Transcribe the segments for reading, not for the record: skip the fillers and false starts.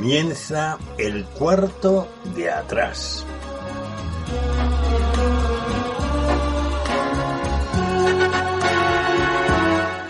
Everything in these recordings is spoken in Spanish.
Comienza el cuarto de atrás.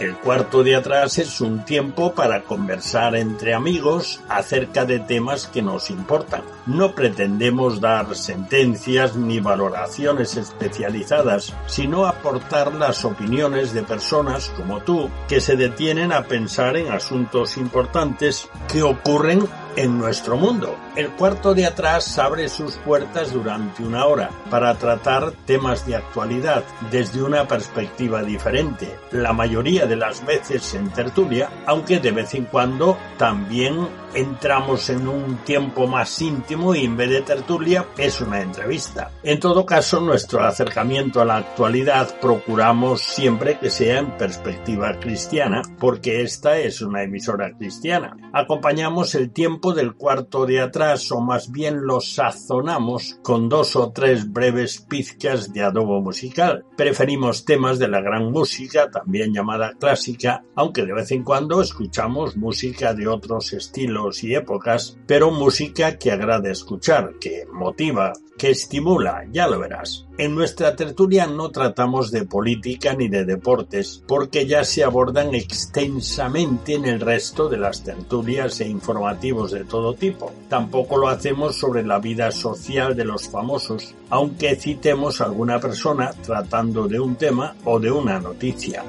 El cuarto de atrás es un tiempo para conversar entre amigos acerca de temas que nos importan. No pretendemos dar sentencias ni valoraciones especializadas, sino aportar las opiniones de personas como tú que se detienen a pensar en asuntos importantes que ocurren en nuestro mundo. El cuarto de atrás abre sus puertas durante una hora para tratar temas de actualidad desde una perspectiva diferente, la mayoría de las veces en tertulia, aunque de vez en cuando también entramos en un tiempo más íntimo y en vez de tertulia es una entrevista. En todo caso, nuestro acercamiento a la actualidad procuramos siempre que sea en perspectiva cristiana, porque esta es una emisora cristiana. Acompañamos el tiempo del cuarto de atrás, o más bien lo sazonamos con 2 o 3 breves pizcas de adobo musical. Preferimos temas de la gran música, también llamada clásica, aunque de vez en cuando escuchamos música de otros estilos y épocas, pero música que agrada escuchar, que motiva, que estimula, ya lo verás. En nuestra tertulia no tratamos de política ni de deportes, porque ya se abordan extensamente en el resto de las tertulias e informativos de todo tipo. Tampoco lo hacemos sobre la vida social de los famosos, aunque citemos a alguna persona tratando de un tema o de una noticia.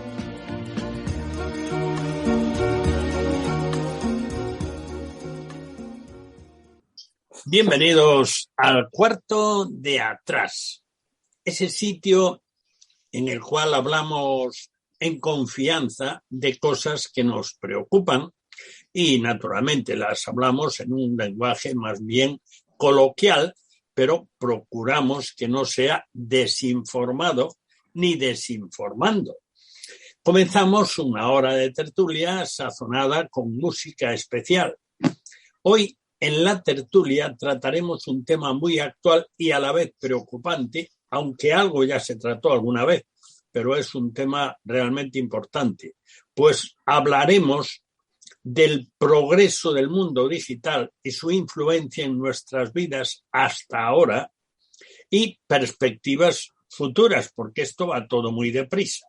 Bienvenidos al cuarto de atrás, ese sitio en el cual hablamos en confianza de cosas que nos preocupan y naturalmente las hablamos en un lenguaje más bien coloquial, pero procuramos que no sea desinformado ni desinformando. Comenzamos una hora de tertulia sazonada con música especial. Hoy en la tertulia trataremos un tema muy actual y a la vez preocupante, aunque algo ya se trató alguna vez, pero es un tema realmente importante, pues hablaremos del progreso del mundo digital y su influencia en nuestras vidas hasta ahora y perspectivas futuras, porque esto va todo muy deprisa.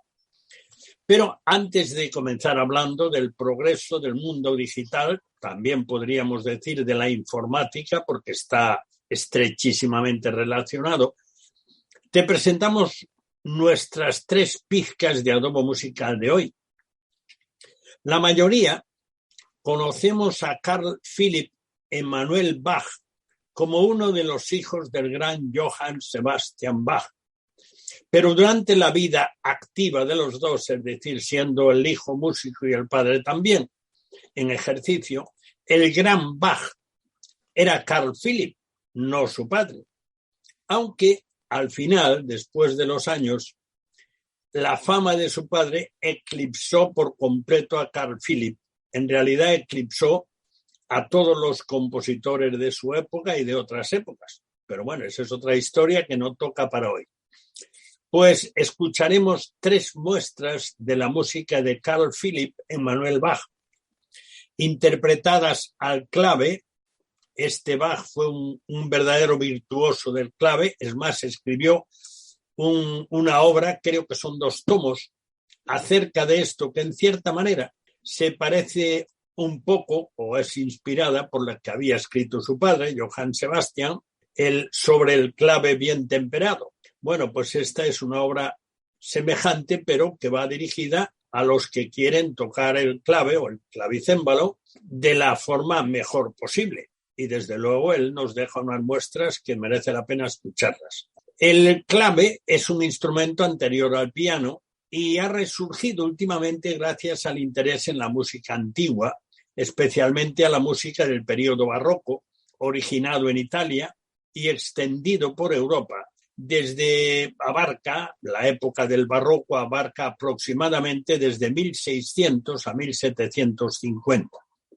Pero antes de comenzar hablando del progreso del mundo digital, también podríamos decir de la informática, porque está estrechísimamente relacionado, te presentamos nuestras 3 pizcas de adobo musical de hoy. La mayoría conocemos a Carl Philipp Emanuel Bach como uno de los hijos del gran Johann Sebastian Bach. Pero durante la vida activa de los dos, es decir, siendo el hijo músico y el padre también en ejercicio, el gran Bach era Carl Philipp, no su padre. Aunque al final, después de los años, la fama de su padre eclipsó por completo a Carl Philipp. En realidad eclipsó a todos los compositores de su época y de otras épocas. Pero bueno, esa es otra historia que no toca para hoy. Pues escucharemos 3 muestras de la música de Carl Philipp Emanuel Bach, interpretadas al clave. Este Bach fue un verdadero virtuoso del clave, es más, escribió una obra, creo que son 2 tomos, acerca de esto, que en cierta manera se parece un poco, o es inspirada por la que había escrito su padre, Johann Sebastian, sobre el clave bien temperado. Bueno, pues esta es una obra semejante, pero que va dirigida a los que quieren tocar el clave o el clavicémbalo de la forma mejor posible. Y desde luego él nos deja unas muestras que merece la pena escucharlas. El clave es un instrumento anterior al piano y ha resurgido últimamente gracias al interés en la música antigua, especialmente a la música del período barroco, originado en Italia y extendido por Europa. La época del barroco abarca aproximadamente desde 1600 a 1750.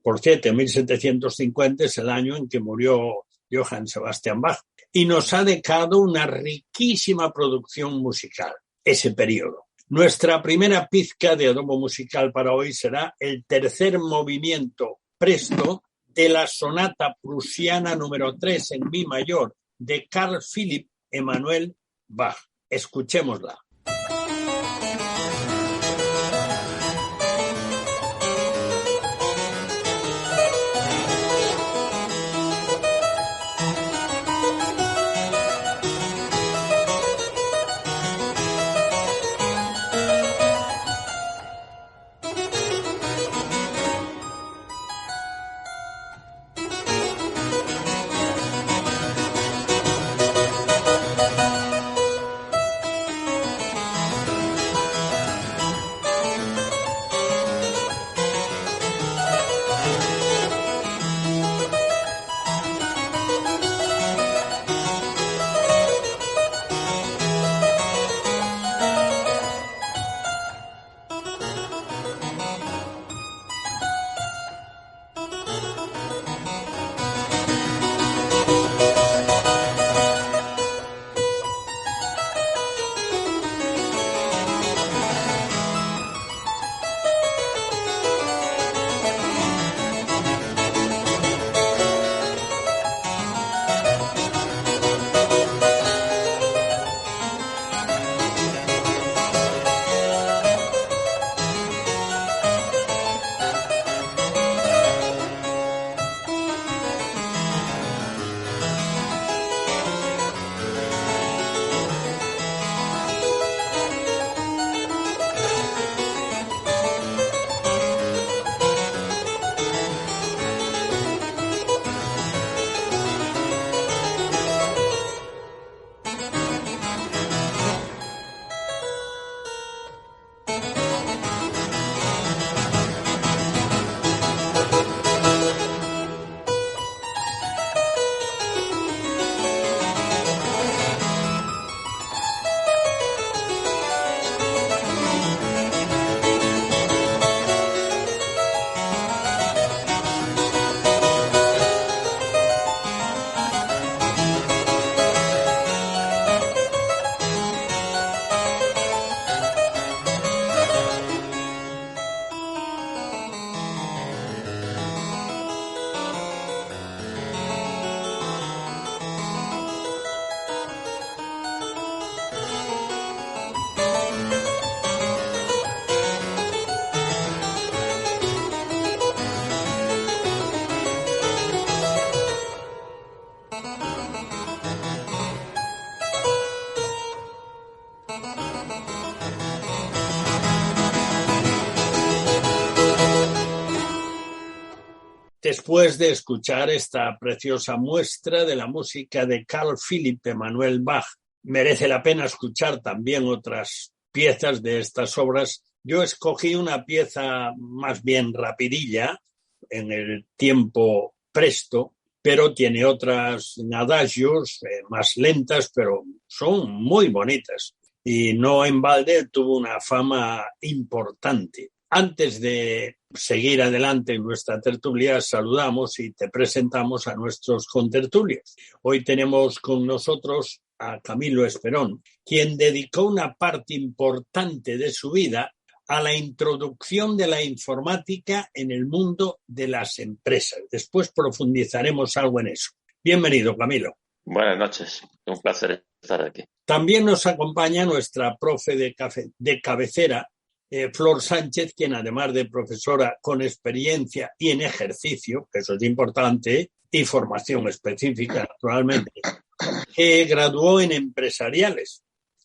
Por cierto, 1750 es el año en que murió Johann Sebastian Bach y nos ha dejado una riquísima producción musical, ese periodo. Nuestra primera pizca de adobo musical para hoy será el tercer movimiento presto de la sonata prusiana número 3 en mi mayor de Carl Philipp Emanuel Bach. Escuchémosla. Después de escuchar esta preciosa muestra de la música de Carl Philipp Emanuel Bach, merece la pena escuchar también otras piezas de estas obras. Yo escogí una pieza más bien rapidilla, en el tiempo presto, pero tiene otras adagios más lentas, pero son muy bonitas. Y no en balde tuvo una fama importante. Antes de seguir adelante en nuestra tertulia, saludamos y te presentamos a nuestros contertulios. Hoy tenemos con nosotros a Camilo Esperón, quien dedicó una parte importante de su vida a la introducción de la informática en el mundo de las empresas. Después profundizaremos algo en eso. Bienvenido, Camilo. Buenas noches, un placer estar aquí. También nos acompaña nuestra profe de cabecera, Flor Sánchez, quien además de profesora con experiencia y en ejercicio, que eso es importante, y formación específica, naturalmente, que graduó en empresariales.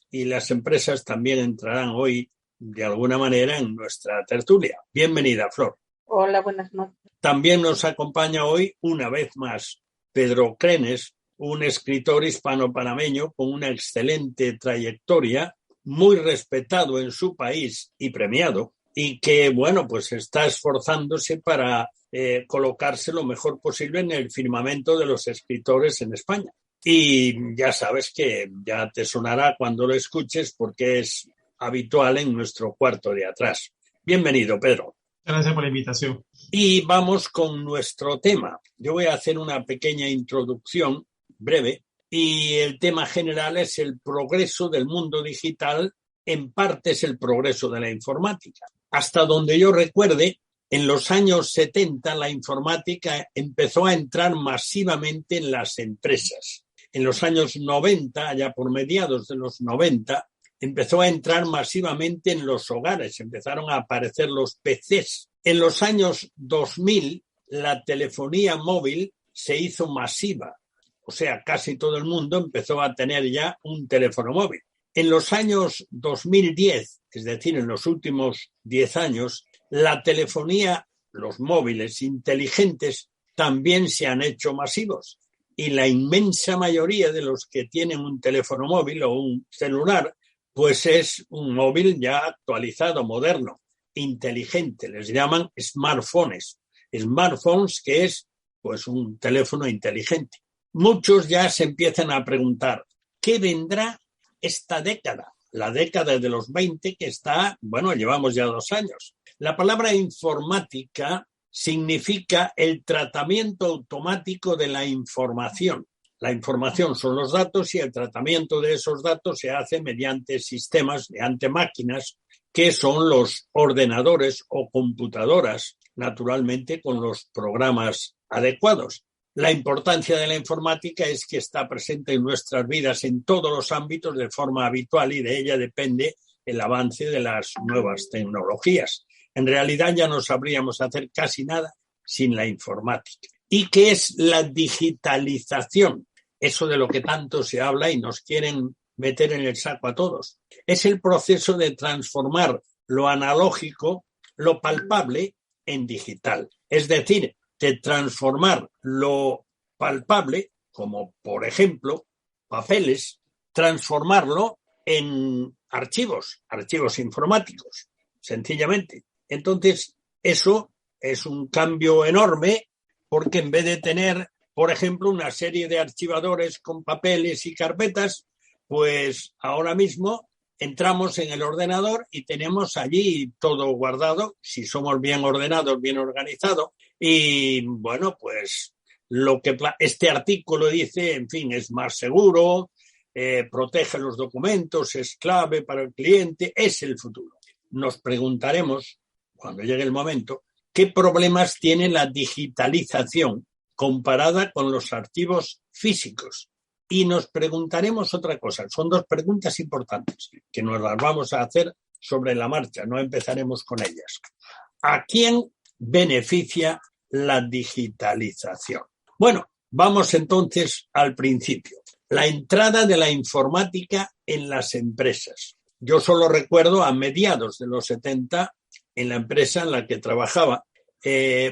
Y las empresas también entrarán hoy, de alguna manera, en nuestra tertulia. Bienvenida, Flor. Hola, buenas noches. También nos acompaña hoy, una vez más, Pedro Crenes, un escritor hispano-panameño con una excelente trayectoria, muy respetado en su país y premiado, y que, bueno, pues está esforzándose para colocarse lo mejor posible en el firmamento de los escritores en España. Y ya sabes que ya te sonará cuando lo escuches porque es habitual en nuestro cuarto de atrás. Bienvenido, Pedro. Gracias por la invitación. Y vamos con nuestro tema. Yo voy a hacer una pequeña introducción breve. Y el tema general es el progreso del mundo digital, en parte es el progreso de la informática. Hasta donde yo recuerde, En los años 70 la informática empezó a entrar masivamente en las empresas. En los años 90, ya por mediados de los 90, empezó a entrar masivamente en los hogares, empezaron a aparecer los PCs. En los años 2000 la telefonía móvil se hizo masiva, o sea, casi todo el mundo empezó a tener ya un teléfono móvil. En los años 2010, es decir, en los últimos 10 años, la telefonía, los móviles inteligentes también se han hecho masivos y la inmensa mayoría de los que tienen un teléfono móvil o un celular, pues es un móvil ya actualizado, moderno, inteligente, les llaman smartphones. Smartphones que es pues un teléfono inteligente. Muchos ya se empiezan a preguntar, ¿qué vendrá esta década? La década de los 20 que está, bueno, llevamos ya 2 años. La palabra informática significa el tratamiento automático de la información. La información son los datos y el tratamiento de esos datos se hace mediante sistemas, mediante máquinas, que son los ordenadores o computadoras, naturalmente con los programas adecuados. La importancia de la informática es que está presente en nuestras vidas en todos los ámbitos de forma habitual y de ella depende el avance de las nuevas tecnologías. En realidad ya no sabríamos hacer casi nada sin la informática. ¿Y qué es la digitalización? Eso de lo que tanto se habla y nos quieren meter en el saco a todos. Es el proceso de transformar lo analógico, lo palpable, en digital. Es decir, de transformar lo palpable, como por ejemplo papeles, transformarlo en archivos informáticos, sencillamente. Entonces, eso es un cambio enorme porque en vez de tener, por ejemplo, una serie de archivadores con papeles y carpetas, pues ahora mismo entramos en el ordenador y tenemos allí todo guardado, si somos bien ordenados, bien organizados. Y bueno, pues lo que este artículo dice, en fin, es más seguro, protege los documentos, es clave para el cliente, es el futuro. Nos preguntaremos, cuando llegue el momento, qué problemas tiene la digitalización comparada con los archivos físicos. Y nos preguntaremos otra cosa. Son 2 preguntas importantes que nos las vamos a hacer sobre la marcha. No empezaremos con ellas. ¿A quién beneficia la digitalización? Bueno, vamos entonces al principio. La entrada de la informática en las empresas. Yo solo recuerdo a mediados de los 70, en la empresa en la que trabajaba,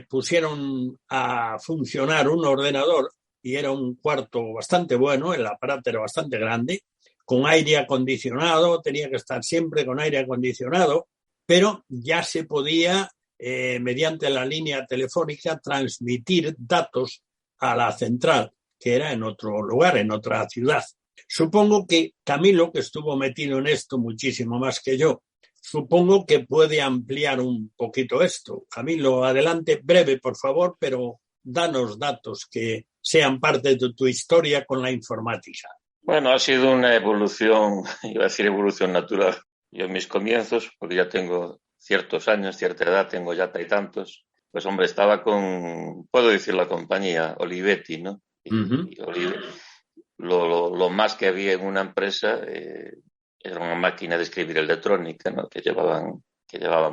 pusieron a funcionar un ordenador y era un cuarto bastante bueno, el aparato era bastante grande, con aire acondicionado, tenía que estar siempre con aire acondicionado, pero ya se podía, mediante la línea telefónica, transmitir datos a la central, que era en otro lugar, en otra ciudad. Supongo que Camilo, que estuvo metido en esto muchísimo más que yo, supongo que puede ampliar un poquito esto. Camilo, adelante, breve, por favor, pero danos datos que sean parte de tu historia con la informática. Bueno, ha sido una evolución, iba a decir evolución natural. Yo en mis comienzos, porque ya tengo ciertos años, cierta edad, tengo ya tantos, pues hombre, estaba con, puedo decir la compañía, Olivetti, ¿no? Y lo más que había en una empresa era una máquina de escribir electrónica, ¿no? que llevaban,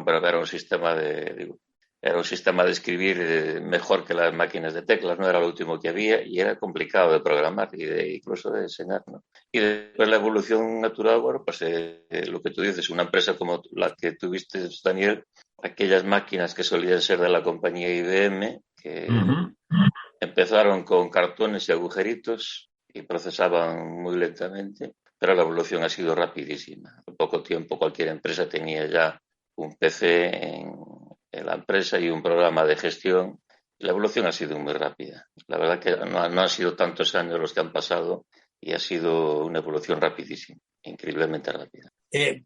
pero era un sistema de escribir mejor que las máquinas de teclas, no era lo último que había y era complicado de programar y incluso de enseñar, ¿no? Y después la evolución natural, bueno, pues lo que tú dices, una empresa como la que tuviste, Daniel, aquellas máquinas que solían ser de la compañía IBM, que empezaron con cartones y agujeritos y procesaban muy lentamente, pero la evolución ha sido rapidísima. En poco tiempo cualquier empresa tenía ya un PC en la empresa y un programa de gestión. La evolución ha sido muy rápida. La verdad que no han sido tantos años los que han pasado y ha sido una evolución rapidísima, increíblemente rápida.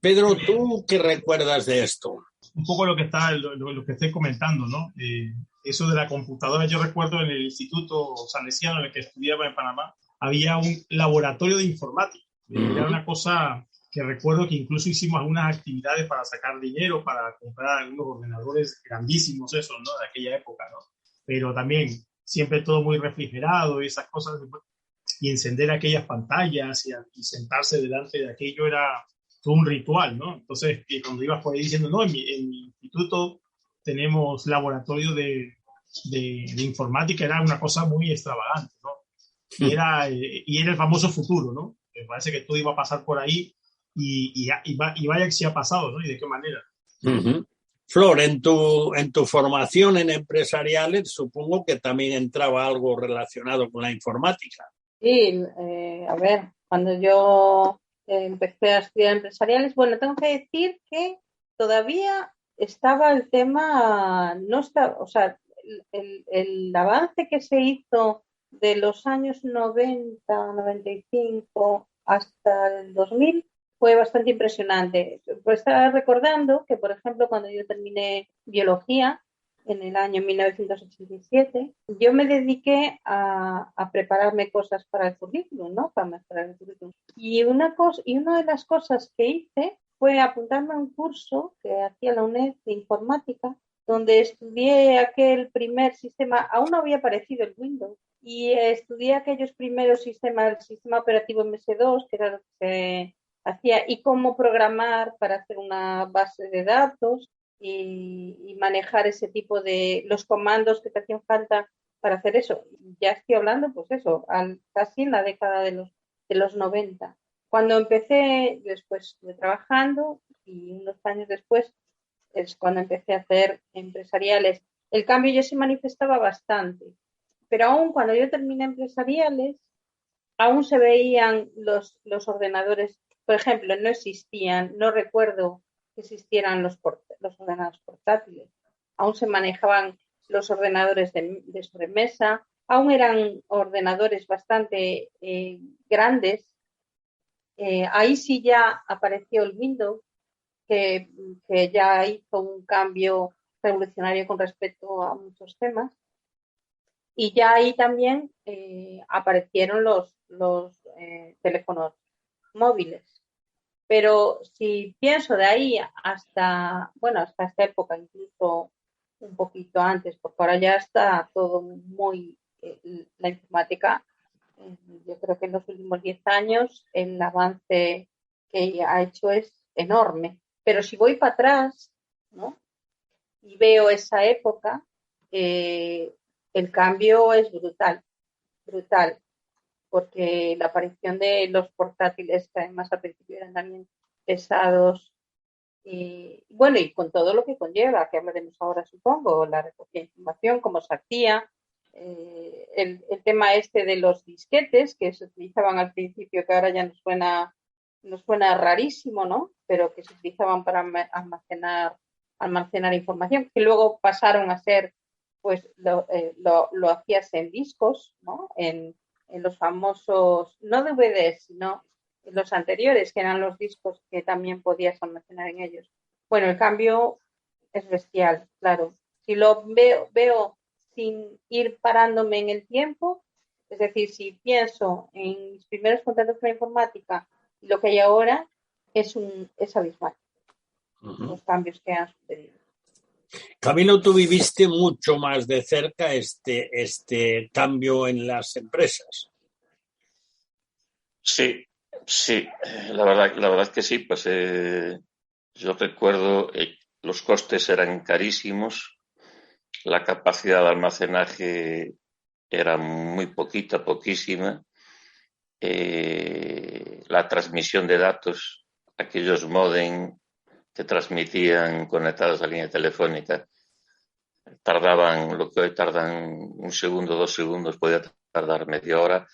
Pedro, ¿tú qué recuerdas de esto? Un poco lo que estoy comentando, ¿no? Eso de la computadora, yo recuerdo en el Instituto Salesiano en el que estudiaba en Panamá, había un laboratorio de informática. Era una cosa que recuerdo que incluso hicimos algunas actividades para sacar dinero, para comprar algunos ordenadores grandísimos, esos, ¿no? De aquella época, ¿no? Pero también siempre todo muy refrigerado y esas cosas, y encender aquellas pantallas y sentarse delante de aquello era todo un ritual, ¿no? Entonces, cuando ibas por ahí diciendo, no, en mi instituto tenemos laboratorio de informática, era una cosa muy extravagante, ¿no? Y era el famoso futuro, ¿no? Me parece que todo iba a pasar por ahí y vaya que sí ha pasado, ¿no? Y de qué manera. Uh-huh. Flor, en tu formación en empresariales, supongo que también entraba algo relacionado con la informática. Sí, a ver, cuando yo empecé a estudiar empresariales, bueno, tengo que decir que todavía estaba el tema, no está, o sea, el avance que se hizo de los años 90, 95 hasta el 2000 fue bastante impresionante. Pues estaba recordando que, por ejemplo, cuando yo terminé biología, en el año 1987, yo me dediqué a prepararme cosas para el currículum, ¿no? Para mejorar el currículum. Y una de las cosas que hice fue apuntarme a un curso que hacía la UNED de informática, donde estudié aquel primer sistema, aún no había aparecido el Windows, y estudié aquellos primeros sistemas, el sistema operativo MS2, que era lo que se hacía, y cómo programar para hacer una base de datos, y manejar ese tipo de los comandos que te hacían falta para hacer eso. Ya estoy hablando, pues eso, casi en la década de los 90. Cuando empecé, después estuve trabajando y unos años después es cuando empecé a hacer empresariales. El cambio ya se manifestaba bastante, pero aún cuando yo terminé empresariales, aún se veían los ordenadores, por ejemplo, no existían, no recuerdo que existieran los ordenadores portátiles. Aún se manejaban los ordenadores de sobremesa, aún eran ordenadores bastante grandes. Ahí sí ya apareció el Windows, que ya hizo un cambio revolucionario con respecto a muchos temas. Y ya ahí también aparecieron los teléfonos móviles. Pero si pienso de ahí hasta esta época, incluso un poquito antes, porque ahora ya está todo muy, la informática, yo creo que en los últimos 10 años el avance que ha hecho es enorme. Pero si voy para atrás, ¿no? Y veo esa época, el cambio es brutal, porque la aparición de los portátiles, que además al principio eran también pesados, y con todo lo que conlleva, que hablaremos ahora, supongo, la recogida de información, cómo se hacía, el tema este de los disquetes que se utilizaban al principio, que ahora ya nos suena rarísimo, ¿no? Pero que se utilizaban para almacenar información, que luego pasaron a ser, pues lo hacías en discos, ¿no? En los famosos, no DVDs, sino los anteriores, que eran los discos que también podías almacenar en ellos. Bueno, el cambio es bestial, claro. Si lo veo sin ir parándome en el tiempo, es decir, si pienso en mis primeros contactos con la informática y lo que hay ahora, es abismal. Uh-huh. Los cambios que han sucedido. Camilo, tú viviste mucho más de cerca este cambio en las empresas. Sí, la verdad es que sí, pues yo recuerdo los costes eran carísimos, la capacidad de almacenaje era muy poquísima, la transmisión de datos, aquellos módem que transmitían conectados a línea telefónica, tardaban lo que hoy tardan 1 segundo, 2 segundos, podía tardar media hora.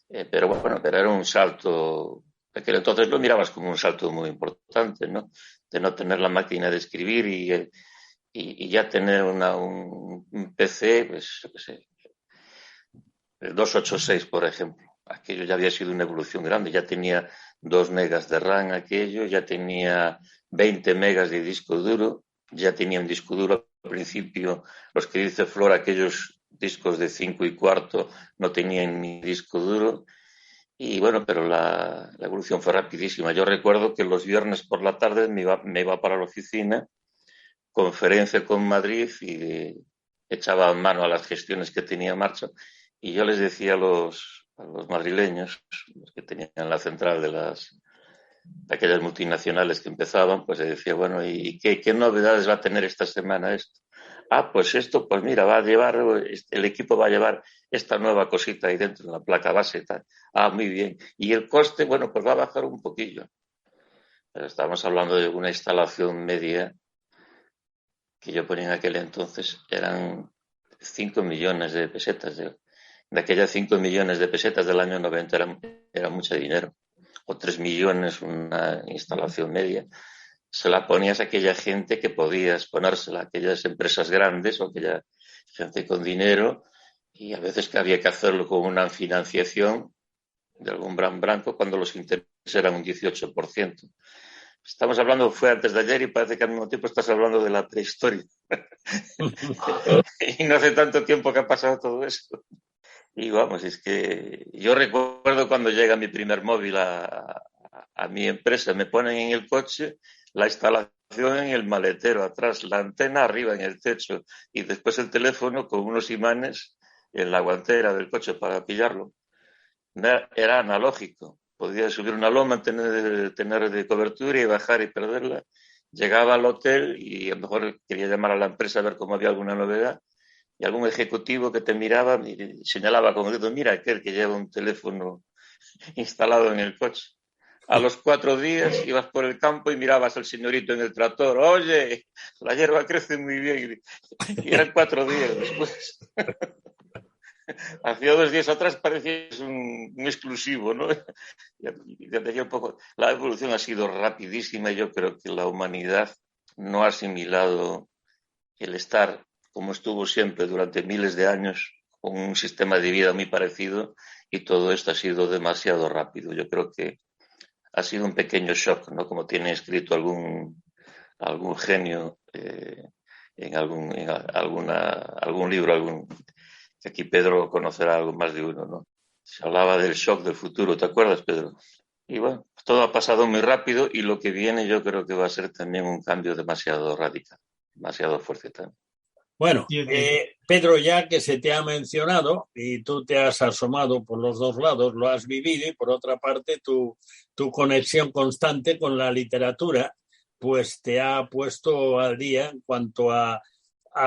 Pero era un salto, aquel entonces lo mirabas como un salto muy importante, ¿no? De no tener la máquina de escribir y ya tener un PC, pues, el 286, por ejemplo. Aquello ya había sido una evolución grande, ya tenía 2 megas de RAM aquello, ya tenía 20 megas de disco duro, ya tenía un disco duro al principio, los que dice Flor, aquellos discos de 5 1/4 no tenían ni disco duro Y bueno, pero la evolución fue rapidísima. Yo recuerdo que los viernes por la tarde me iba para la oficina, conferencia con Madrid y echaba mano a las gestiones que tenía en marcha. Y yo les decía a los madrileños, los que tenían la central de aquellas multinacionales que empezaban, pues les decía, bueno, ¿y qué novedades va a tener esta semana esto? Ah, pues esto, pues mira, el equipo va a llevar esta nueva cosita ahí dentro, en la placa base y tal. Ah, muy bien. Y el coste, bueno, pues va a bajar un poquillo. Pero estamos hablando de una instalación media que yo ponía en aquel entonces, eran 5 millones de pesetas. De aquellas 5 millones de pesetas del año 90 era mucho dinero. O 3 millones una instalación media. Se la ponías a aquella gente que podías ponérsela, a aquellas empresas grandes o aquella gente con dinero, y a veces que había que hacerlo con una financiación de algún branco cuando los intereses eran un 18%. Estamos hablando, fue antes de ayer y parece que al mismo tiempo estás hablando de la prehistoria. Y no hace tanto tiempo que ha pasado todo eso. Y vamos, es que yo recuerdo cuando llega mi primer móvil a mi empresa, me ponen en el coche la instalación en el maletero atrás, la antena arriba en el techo y después el teléfono con unos imanes en la guantera del coche para pillarlo. Era analógico. Podía subir una loma, tener de cobertura y bajar y perderla. Llegaba al hotel y a lo mejor quería llamar a la empresa a ver cómo había alguna novedad. Y algún ejecutivo que te miraba y señalaba con el dedo, mira aquel que lleva un teléfono instalado en el coche. A los 4 días ibas por el campo y mirabas al señorito en el tractor, oye, la hierba crece muy bien. Y eran 4 días después. Hacía 2 días atrás parecía un exclusivo, ¿no? Ya decía un poco, la evolución ha sido rapidísima y yo creo que la humanidad no ha asimilado el estar como estuvo siempre durante miles de años, con un sistema de vida muy parecido, y todo esto ha sido demasiado rápido. Yo creo que ha sido un pequeño shock, ¿no? Como tiene escrito algún genio en algún libro, que aquí Pedro conocerá algo más de uno, ¿no? Se hablaba del shock del futuro, ¿te acuerdas, Pedro? Y bueno, todo ha pasado muy rápido y lo que viene yo creo que va a ser también un cambio demasiado radical, demasiado fuerte también. Bueno, Pedro, ya que se te ha mencionado y tú te has asomado por los dos lados, lo has vivido, y por otra parte tu conexión constante con la literatura, pues te ha puesto al día en cuanto a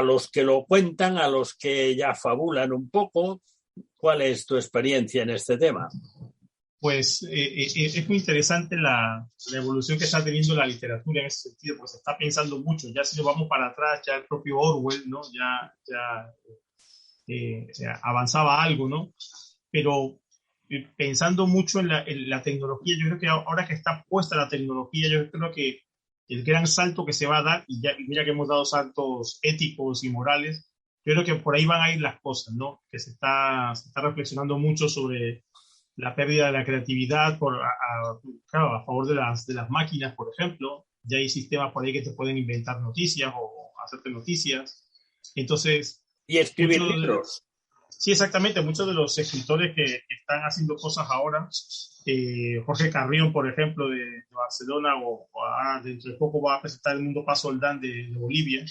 los que lo cuentan, a los que ya fabulan un poco. ¿Cuál es tu experiencia en este tema? Pues es muy interesante la evolución que está teniendo la literatura en ese sentido, pues se está pensando mucho. Ya si nos vamos para atrás, ya el propio Orwell, ¿no? Avanzaba algo, ¿no? Pero pensando mucho en la tecnología, yo creo que ahora que está puesta la tecnología, yo creo que el gran salto que se va a dar, y mira que hemos dado saltos éticos y morales, yo creo que por ahí van a ir las cosas, ¿no? Que se está reflexionando mucho sobre la pérdida de la creatividad claro, a favor de las máquinas, por ejemplo. Ya hay sistemas por ahí que te pueden inventar noticias o hacerte noticias. Entonces... Y escribir libros. Sí, exactamente. Muchos de los escritores que están haciendo cosas ahora, Jorge Carrión, por ejemplo, de Barcelona, o dentro de poco va a presentar El Mundo Paso Oldán de Bolivia,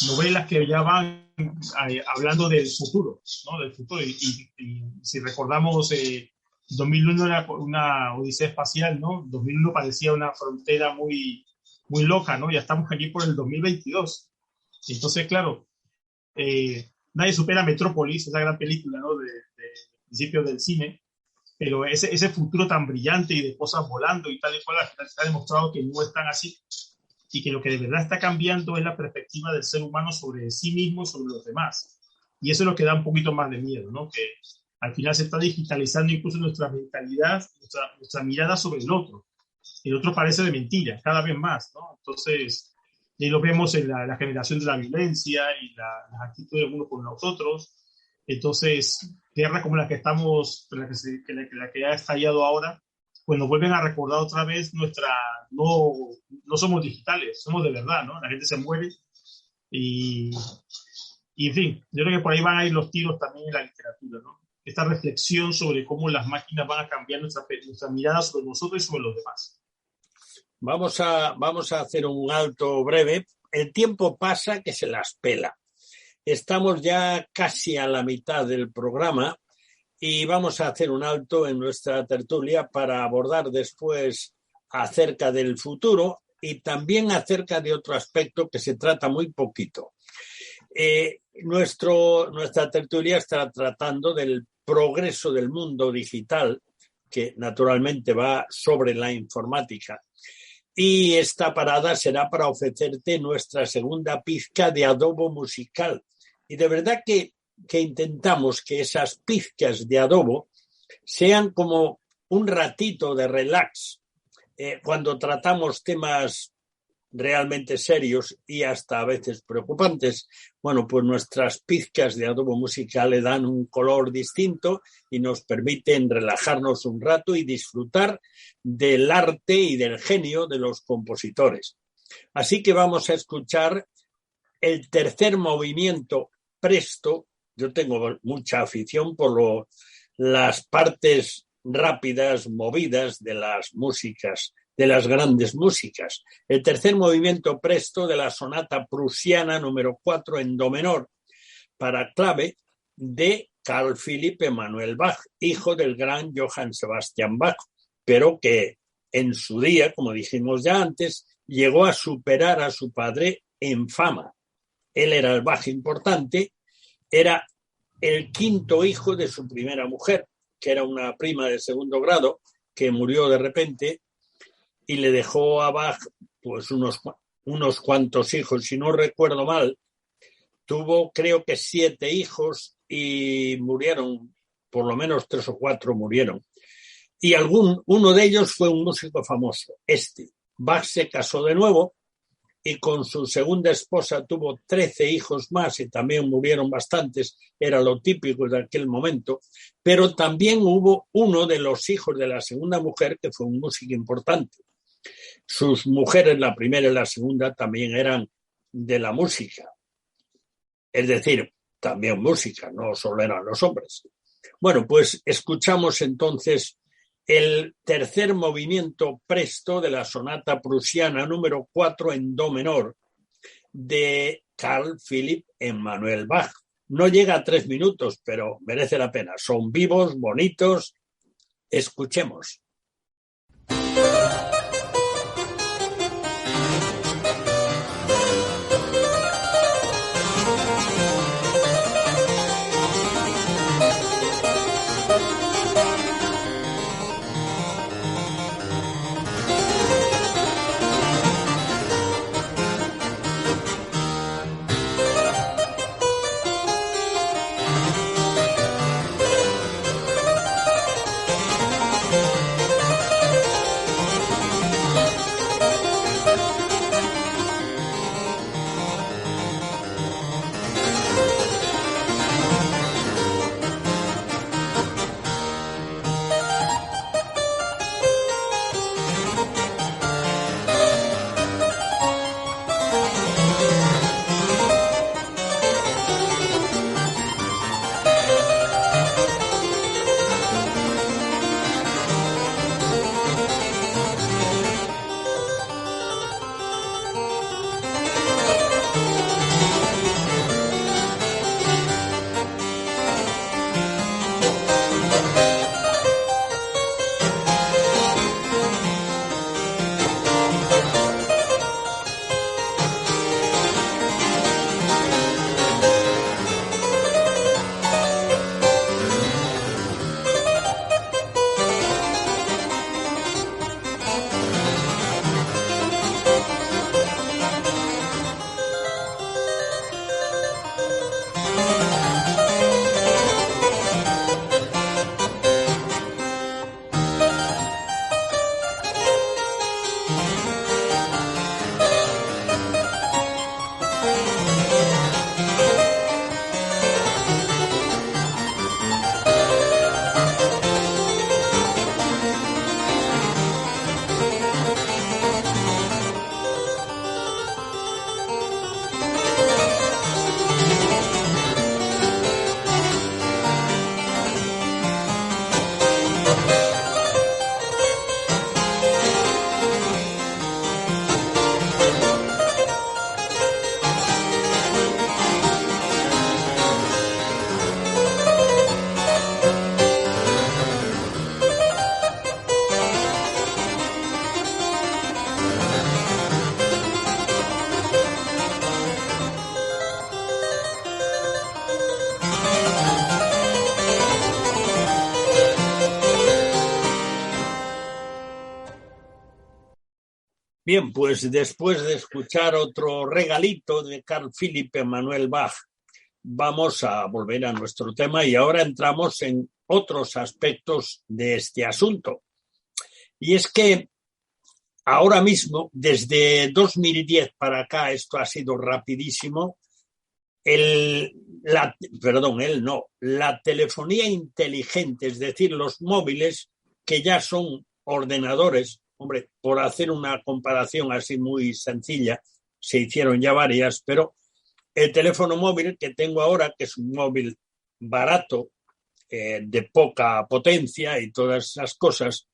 novelas que ya van hablando del futuro, ¿no? Del futuro. Y si recordamos, 2001 era una odisea espacial, ¿no? 2001 parecía una frontera muy, muy loca, ¿no? Ya estamos aquí por el 2022. Entonces, claro, nadie supera Metrópolis, esa gran película, ¿no? de principios del cine, pero ese futuro tan brillante y de cosas volando y tal y cual ha demostrado que no es tan así, y que lo que de verdad está cambiando es la perspectiva del ser humano sobre sí mismo y sobre los demás. Y eso es lo que da un poquito más de miedo, ¿no? Que al final se está digitalizando incluso nuestra mentalidad, nuestra mirada sobre el otro. El otro parece de mentira, cada vez más, ¿no? Entonces, y lo vemos en la generación de la violencia y las actitudes de uno con los otros. Entonces, guerras como la que estamos, la que ha estallado ahora, pues nos vuelven a recordar otra vez no somos digitales, somos de verdad, ¿no? La gente se muere y en fin, yo creo que por ahí van a ir los tiros también en la literatura, ¿no? esta reflexión sobre cómo las máquinas van a cambiar nuestra mirada sobre nosotros y sobre los demás. Vamos a hacer un alto breve. El tiempo pasa que se las pela. Estamos ya casi a la mitad del programa y vamos a hacer un alto en nuestra tertulia para abordar después acerca del futuro y también acerca de otro aspecto que se trata muy poquito. Nuestra tertulia está tratando del progreso del mundo digital, que naturalmente va sobre la informática. Y esta parada será para ofrecerte nuestra segunda pizca de adobo musical. Y de verdad que intentamos que esas pizcas de adobo sean como un ratito de relax cuando tratamos temas realmente serios y hasta a veces preocupantes. Bueno, pues nuestras pizcas de adobo musical le dan un color distinto y nos permiten relajarnos un rato y disfrutar del arte y del genio de los compositores. Así que vamos a escuchar el tercer movimiento presto. Yo tengo mucha afición por las partes rápidas, movidas de las músicas, de las grandes músicas. El tercer movimiento presto de la sonata prusiana número 4 en do menor para clave de Carl Philipp Emanuel Bach, hijo del gran Johann Sebastian Bach, pero que en su día, como dijimos ya antes, llegó a superar a su padre en fama. Él era el Bach importante, era el quinto hijo de su primera mujer, que era una prima de segundo grado, que murió de repente y le dejó a Bach pues unos cuantos hijos. Si no recuerdo mal, tuvo creo que 7 hijos y murieron, por lo menos 3 o 4 murieron. Y uno de ellos fue un músico famoso, Bach se casó de nuevo y con su segunda esposa tuvo 13 hijos más y también murieron bastantes, era lo típico de aquel momento, pero también hubo uno de los hijos de la segunda mujer que fue un músico importante. Sus mujeres, la primera y la segunda, también eran de la música. Es decir, también música, no solo eran los hombres. Bueno, pues escuchamos entonces el tercer movimiento presto de la sonata prusiana número 4 en do menor de Carl Philipp Emanuel Bach. No llega a 3 minutos, pero merece la pena. Son vivos, bonitos. Escuchemos. Bien, pues después de escuchar otro regalito de Carl Philipp Emanuel Bach, vamos a volver a nuestro tema y ahora entramos en otros aspectos de este asunto. Y es que ahora mismo, desde 2010 para acá, esto ha sido rapidísimo, la telefonía inteligente, es decir, los móviles que ya son ordenadores, hombre, por hacer una comparación así muy sencilla, se hicieron ya varias, pero el teléfono móvil que tengo ahora, que es un móvil barato, de poca potencia y todas esas cosas,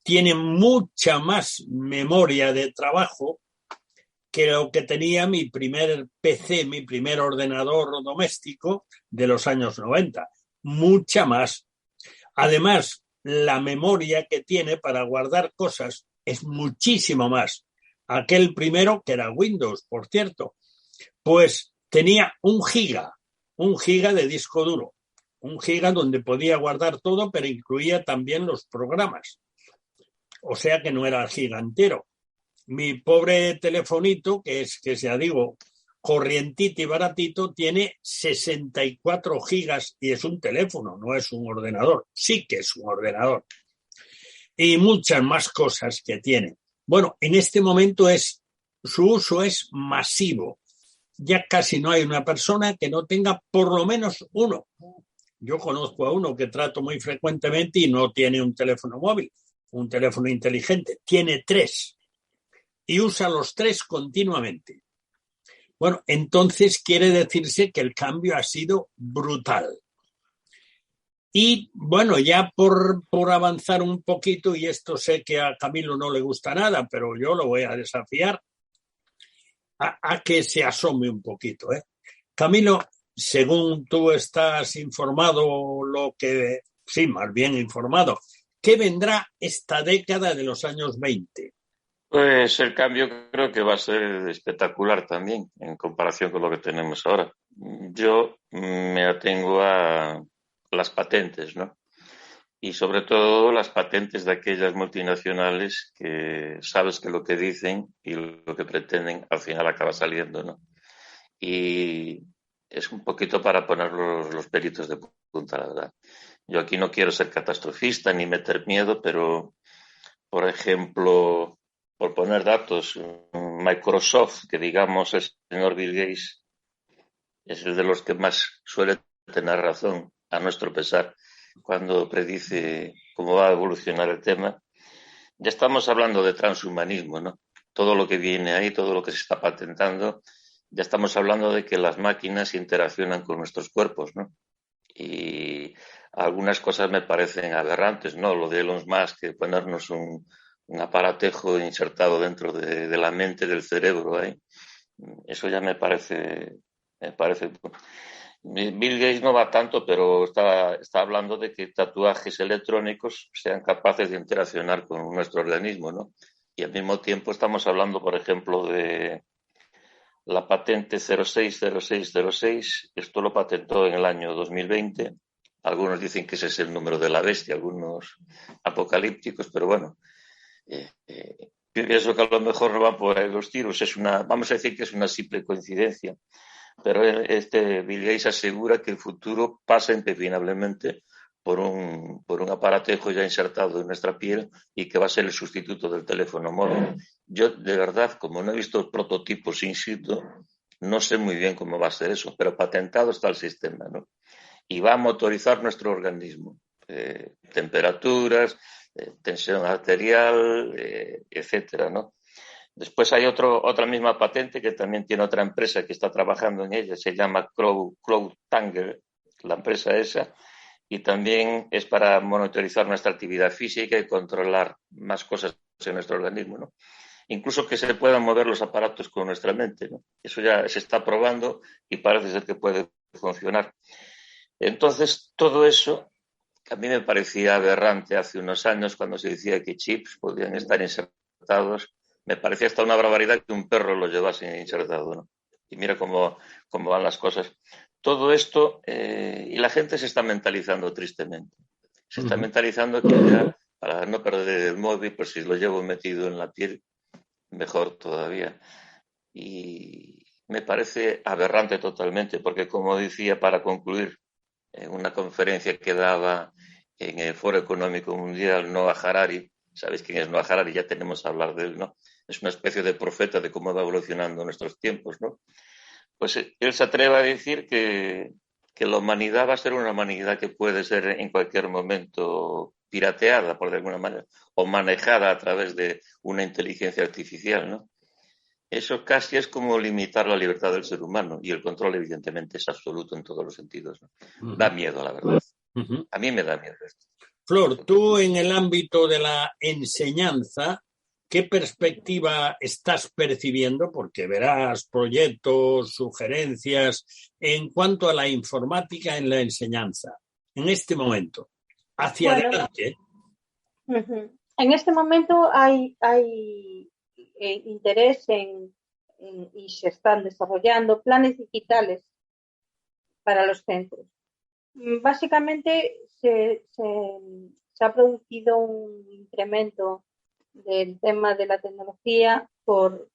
tiene mucha más memoria de trabajo que lo que tenía mi primer PC, mi primer ordenador doméstico de los años 90. Mucha más. Además, la memoria que tiene para guardar cosas es muchísimo más. Aquel primero, que era Windows, por cierto, pues tenía 1 giga de disco duro. 1 giga donde podía guardar todo, pero incluía también los programas. O sea que no era el giga entero. Mi pobre telefonito, que ya digo, corrientito y baratito, tiene 64 gigas y es un teléfono, no es un ordenador. Sí que es un ordenador. Y muchas más cosas que tiene. Bueno, en este momento su uso es masivo. Ya casi no hay una persona que no tenga por lo menos uno. Yo conozco a uno que trato muy frecuentemente y no tiene un teléfono móvil, un teléfono inteligente. Tiene 3. Y usa los 3 continuamente. Bueno, entonces quiere decirse que el cambio ha sido brutal. Y bueno, ya por avanzar un poquito, y esto sé que a Camilo no le gusta nada, pero yo lo voy a desafiar a que se asome un poquito. Camilo, según tú estás informado, más bien informado, ¿qué vendrá esta década de los años 20? Pues el cambio creo que va a ser espectacular también en comparación con lo que tenemos ahora. Yo me atengo a las patentes, ¿no? Y sobre todo las patentes de aquellas multinacionales que sabes que lo que dicen y lo que pretenden al final acaba saliendo, ¿no? Y es un poquito para poner los pelitos de punta, la verdad. Yo aquí no quiero ser catastrofista ni meter miedo, pero, por ejemplo, por poner datos, Microsoft, que digamos el señor Bill Gates, es el de los que más suele tener razón, a nuestro pesar, cuando predice cómo va a evolucionar el tema. Ya estamos hablando de transhumanismo, ¿no? Todo lo que viene ahí, todo lo que se está patentando, ya estamos hablando de que las máquinas interaccionan con nuestros cuerpos, ¿no? Y algunas cosas me parecen aberrantes, ¿no? Lo de Elon Musk, que ponernos un aparatejo insertado dentro de la mente, del cerebro, ¿eh? Eso ya me parece. Bill Gates no va tanto, pero está hablando de que tatuajes electrónicos sean capaces de interaccionar con nuestro organismo, ¿no? Y al mismo tiempo estamos hablando, por ejemplo, de la patente 060606. Esto lo patentó en el año 2020. Algunos dicen que ese es el número de la bestia, algunos apocalípticos, pero bueno. Yo pienso que a lo mejor no van por ahí los tiros. Vamos a decir que es una simple coincidencia. Pero Bill Gates asegura que el futuro pasa impepinablemente por un aparatejo ya insertado en nuestra piel y que va a ser el sustituto del teléfono móvil. Yo, de verdad, como no he visto prototipos in situ, no sé muy bien cómo va a ser eso, pero patentado está el sistema, ¿no? Y va a motorizar nuestro organismo. Temperaturas, tensión arterial, etcétera, ¿no? Después hay otra misma patente que también tiene otra empresa que está trabajando en ella, se llama CloudTangle, la empresa esa, y también es para monitorizar nuestra actividad física y controlar más cosas en nuestro organismo, ¿no? Incluso que se puedan mover los aparatos con nuestra mente, ¿no? Eso ya se está probando y parece ser que puede funcionar. Entonces, todo eso que a mí me parecía aberrante hace unos años cuando se decía que chips podían estar insertados. Me parecía hasta una barbaridad que un perro lo llevase insertado, ¿no? Y mira cómo van las cosas. Todo esto, y la gente se está mentalizando tristemente. Se está mentalizando que ya, para no perder el móvil, pues si lo llevo metido en la piel, mejor todavía. Y me parece aberrante totalmente, porque como decía, para concluir, en una conferencia que daba en el Foro Económico Mundial, Noah Harari, ¿sabéis quién es Noah Harari? Ya tenemos a hablar de él, ¿no? Es una especie de profeta de cómo va evolucionando nuestros tiempos, ¿no? Pues él se atreve a decir que la humanidad va a ser una humanidad que puede ser en cualquier momento pirateada, por de alguna manera, o manejada a través de una inteligencia artificial, ¿no? Eso casi es como limitar la libertad del ser humano, y el control evidentemente es absoluto en todos los sentidos, ¿no? Uh-huh. Da miedo, la verdad. Uh-huh. A mí me da miedo esto. Flor, tú en el ámbito de la enseñanza, ¿qué perspectiva estás percibiendo? Porque verás proyectos, sugerencias en cuanto a la informática en la enseñanza, en este momento, hacia adelante. Uh-huh. En este momento hay interés y se están desarrollando planes digitales para los centros. Básicamente se ha producido un incremento del tema de la tecnología por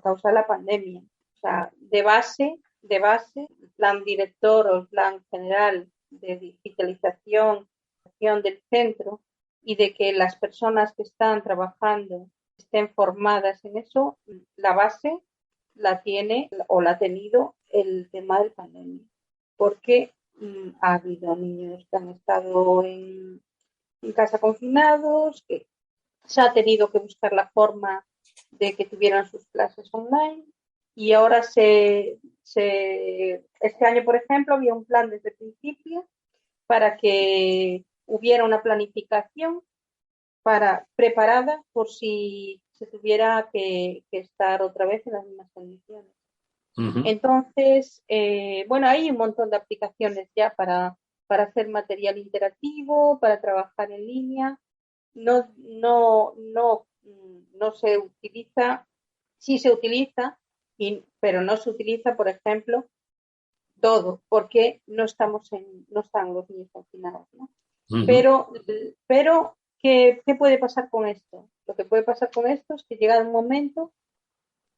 causa de la pandemia. O sea, de base, el plan director o el plan general de digitalización del centro y de que las personas que están trabajando estén formadas en eso, la base la tiene o la ha tenido el tema de la pandemia. Porque ha habido niños que han estado en casa confinados, que se ha tenido que buscar la forma de que tuvieran sus clases online y ahora este año, por ejemplo, había un plan desde el principio para que hubiera una planificación preparada por si se tuviera que estar otra vez en las mismas condiciones. Uh-huh. Entonces, hay un montón de aplicaciones ya para hacer material interactivo, para trabajar en línea. No se utiliza, sí se utiliza, pero no se utiliza, por ejemplo, todo, porque no están los niños confinados, ¿no? Uh-huh. Pero ¿qué puede pasar con esto? Lo que puede pasar con esto es que llega un momento,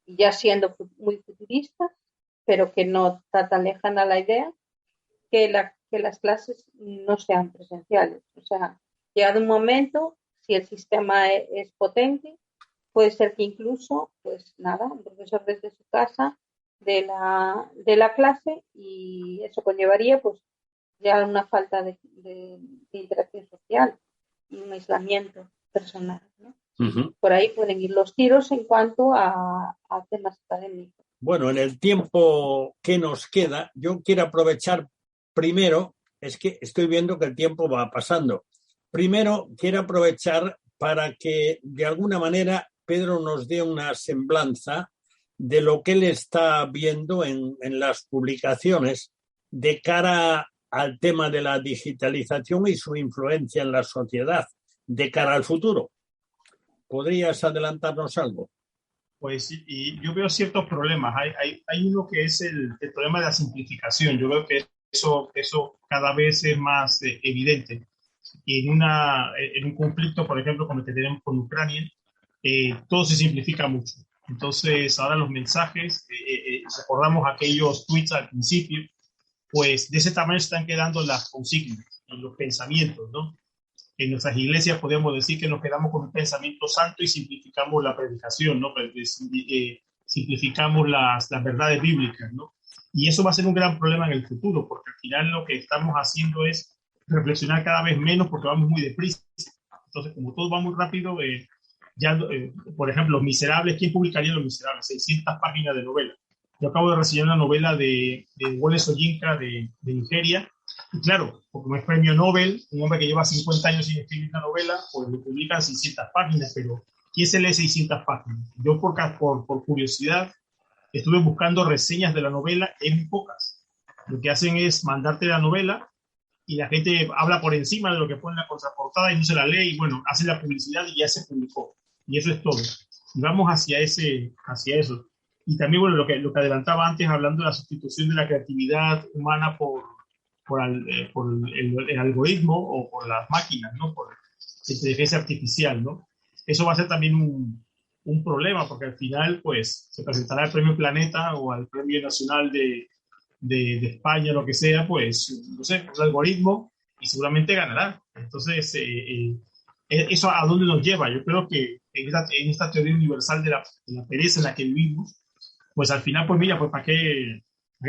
ya siendo muy futurista, pero que no está tan lejana la idea, que las clases no sean presenciales. O sea, llegado un momento, si el sistema es potente, puede ser que incluso, un profesor desde su casa de la clase, y eso conllevaría ya una falta de interacción social y un aislamiento personal, ¿no? Uh-huh. Por ahí pueden ir los tiros en cuanto a temas académicos. Bueno, en el tiempo que nos queda, yo quiero aprovechar primero, es que estoy viendo que el tiempo va pasando. Primero, quiero aprovechar para que de alguna manera Pedro nos dé una semblanza de lo que él está viendo en las publicaciones de cara al tema de la digitalización y su influencia en la sociedad, de cara al futuro. ¿Podrías adelantarnos algo? Pues y yo veo ciertos problemas. Hay uno que es el problema de la simplificación. Yo creo que eso cada vez es más evidente. Y en un conflicto, por ejemplo, como el que tenemos con Ucrania, todo se simplifica mucho. Entonces, ahora los mensajes, recordamos aquellos tweets al principio, pues de ese tamaño están quedando las consignas y los pensamientos, ¿no? En nuestras iglesias podemos decir que nos quedamos con un pensamiento santo y simplificamos la predicación, ¿no? Simplificamos las verdades bíblicas, ¿no? Y eso va a ser un gran problema en el futuro, porque al final lo que estamos haciendo es reflexionar cada vez menos porque vamos muy deprisa. Entonces, como todo va muy rápido, por ejemplo, Los Miserables, ¿quién publicaría Los Miserables? 600 páginas de novela. Yo acabo de reseñar una novela de Wole Soyinka de Nigeria. Y claro, como es premio Nobel, un hombre que lleva 50 años sin escribir una novela, pues le publican 600 páginas, pero ¿quién se lee 600 páginas? Yo por curiosidad estuve buscando reseñas de la novela, hay muy pocas. Lo que hacen es mandarte la novela y la gente habla por encima de lo que pone en la contraportada y no se la lee y bueno, hace la publicidad y ya se publicó. Y eso es todo. Y vamos hacia eso. Y también, bueno, lo que adelantaba antes hablando de la sustitución de la creatividad humana por el algoritmo o por las máquinas, ¿no? Por la inteligencia artificial, ¿no? Eso va a ser también un problema, porque al final, pues, se presentará el Premio Planeta o al Premio Nacional de España, lo que sea, pues, no sé, un algoritmo y seguramente ganará. Entonces, ¿eso a dónde nos lleva? Yo creo que en esta teoría universal de la pereza en la que vivimos, pues al final, pues mira, pues ¿para qué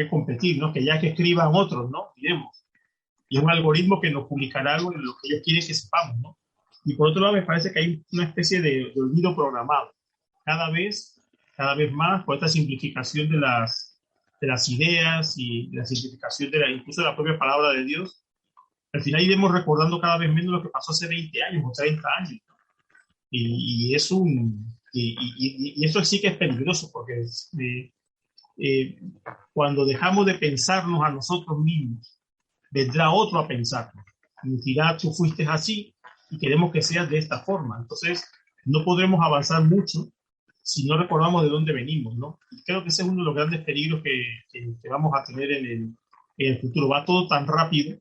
competir, ¿no? Que ya que escriban otros, ¿no? Diremos. Y es un algoritmo que nos publicará algo en lo que ellos quieren que sepamos, ¿no? Y por otro lado, me parece que hay una especie de olvido programado. Cada vez más, por esta simplificación de las ideas y la simplificación incluso de la propia palabra de Dios, al final iremos recordando cada vez menos lo que pasó hace 20 años o 30 años. Y eso sí que es peligroso, porque cuando dejamos de pensarnos a nosotros mismos, vendrá otro a pensarnos. Y dirá, tú fuiste así y queremos que seas de esta forma. Entonces, no podremos avanzar mucho si no recordamos de dónde venimos, ¿no? Y creo que ese es uno de los grandes peligros que vamos a tener en el futuro. Va todo tan rápido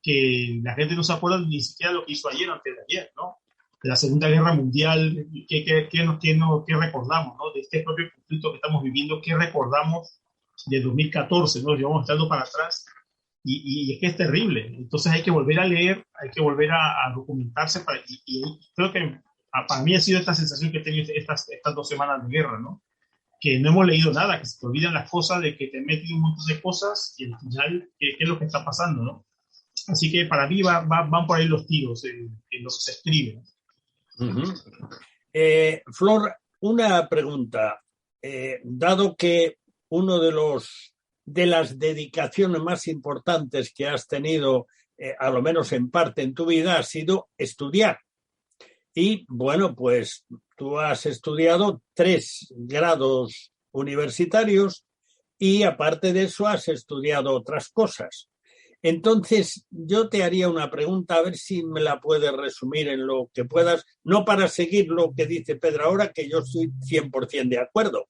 que la gente no se acuerda ni siquiera de lo que hizo ayer, antes de ayer, ¿no? De la Segunda Guerra Mundial, ¿qué recordamos, ¿no? De este propio conflicto que estamos viviendo, ¿qué recordamos de 2014, ¿no? Llevamos estando para atrás y es que es terrible. Entonces hay que volver a leer, hay que volver a documentarse y creo que para mí ha sido esta sensación que he tenido estas 2 semanas de guerra, ¿no? Que no hemos leído nada, que se te olvidan las cosas, de que te he metido un montón de cosas y al final, ¿qué es lo que está pasando, no? Así que para mí van por ahí los tiros en lo que se escribe. Uh-huh. Flor, una pregunta. Dado que uno de las dedicaciones más importantes que has tenido, a lo menos en parte en tu vida, ha sido estudiar. Y bueno, pues tú has estudiado 3 grados universitarios y aparte de eso has estudiado otras cosas. Entonces, yo te haría una pregunta, a ver si me la puedes resumir en lo que puedas, no para seguir lo que dice Pedro ahora, que yo estoy 100% de acuerdo.